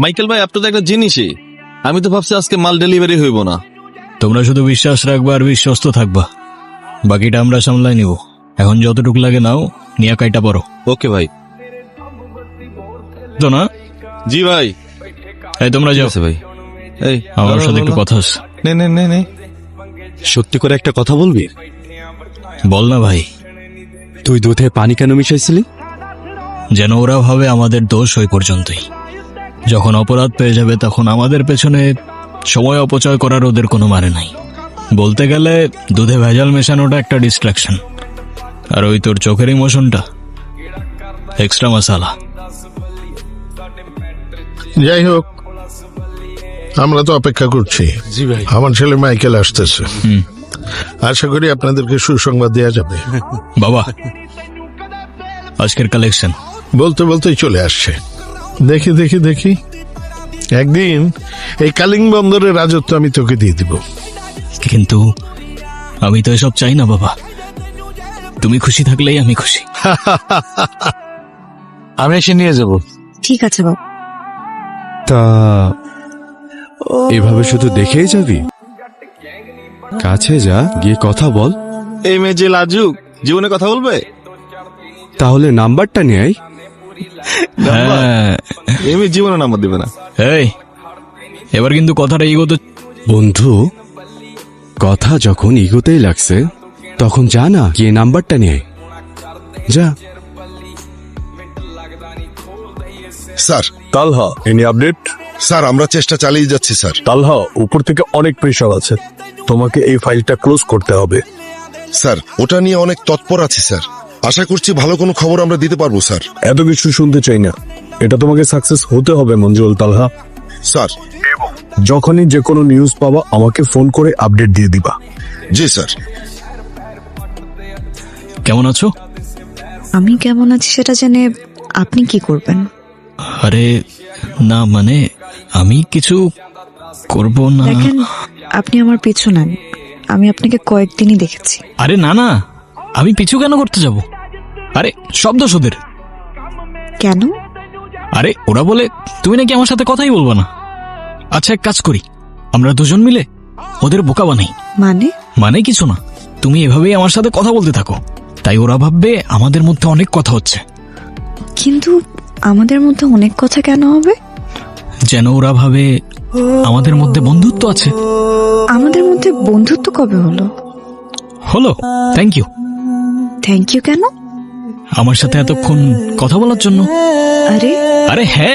Michael ভাই, আপনি তো একটা জিনিসই, আমি তো ভাবছি আজকে মাল ডেলিভারি হইব না। তোমরা শুধু বিশ্বাস রাখবা আর বিশ্বস্ত থাকবা, বাকিটা আমরা সামলাই নিব। এখন যতটুকু লাগে নাও, নিয়ে কাইটা পড়ো। ওকে ভাই। তো না, জি ভাই। এই তোমরা যাও। আছে ভাই। এই আমার সাথে একটু কথা আছে। নে নে নে নে। সত্যি করে একটা কথা বলবি? বল না ভাই। তুই দুধে পানি কেন মিশাইছিলি? যেন ওরা ভাবে আমাদের দোষ ওই পর্যন্তই। যখন অপরাধ পেয়ে যাবে তখন আমাদের পেছনে সময় অপচয় করার ওদের কোনো মানে নাই। বলতে গেলে দুধে ভেজাল মেশানোটা একটা ডিস্ট্রাকশন, আর ওই তোর চোখের ইমোশনটা এক্সট্রা মশালা। যাই হোক, আমরা তো অপেক্ষা করছি। জি ভাই। আমার ছেলে মাইকেল আসতেছে, আশা করি আপনাদেরকে সুসংবাদ দেওয়া যাবে। বাবা, আজকের কালেকশন। বলতে বলতেই চলে আসছে। দেখি দেখি দেখি, একদিন এই কালিং বন্দরের রাজত্ব আমি তোকে দিয়ে দিব। কিন্তু আমি তো এসব চাই না বাবা, তুমি খুশি থাকলেই আমি খুশি। আমি এসে নিয়ে যাব। ঠিক আছে বাবা। তা এভাবে শুধু দেখেই যাবি? কাছে যা, গিয়ে কথা বল। এই মেয়ে যে লাজুক, জীবনে কথা বলবে? তাহলে নাম্বারটা নিয়ে আয়। হ্যাঁ, এই মেয়ে জীবনে নাম্বার দিবে না। এই এবার কিন্তু কথাটা ইগোতে। বন্ধু, কথা যখন ইগোতেই লাগছে তখন যা না, গিয়ে নাম্বারটা নিয়ে আয়। যা। স্যার, তালহা, এনি আপডেট? স্যার আমরা চেষ্টা চালিয়ে যাচ্ছি স্যার। তালহা, উপর থেকে অনেক প্রেশার আছে, তোমাকে এই ফাইলটা ক্লোজ করতে হবে। স্যার, ওটা নিয়ে অনেক তৎপর আছি স্যার। আশা করছি ভালো কোনো খবর আমরা দিতে পারবো স্যার। এত কিছু শুনতে চাই না, এটা তোমাকে সাকসেস হতে হবে মঞ্জুল। তালহা, স্যার। যখনই যে কোনো নিউজ পাবা আমাকে ফোন করে আপডেট দিয়ে দিবা। জি স্যার। কেমন আছো? আমি কেমন আছি সেটা জেনে আপনি কি করবেন? আরে না, মানে আমি কিছু করব না। দেখেন, আপনি আমার পিছু নেন, আমি আপনাকে কয়েকদিনই দেখেছি। আরে না না, আমি পিছু কেন করতে যাব? আরে সব দোষ ওদের। কেন? আরে ওরা বলে তুমি নাকি আমার সাথে কথাই বলবো না। আচ্ছা, এক কাজ করি, আমরা দুজন মিলে ওদের বোকা বানাই। মানে? মানে কিছু না, তুমি এভাবেই আমার সাথে কথা বলতে থাকো, তাই ওরা ভাববে আমাদের মধ্যে অনেক কথা হচ্ছে। কিন্তু আমাদের মধ্যে অনেক কথা কেন হবে? যেন ওরা ভাবে আমাদের মধ্যে বন্ধুত্ব আছে। আমাদের মধ্যে বন্ধুত্ব কবে হলো? হলো। Thank you. থ্যাংক ইউ কেন? আমার সাথে এতক্ষণ কথা বলার জন্য। আরে আরে হ্যাঁ।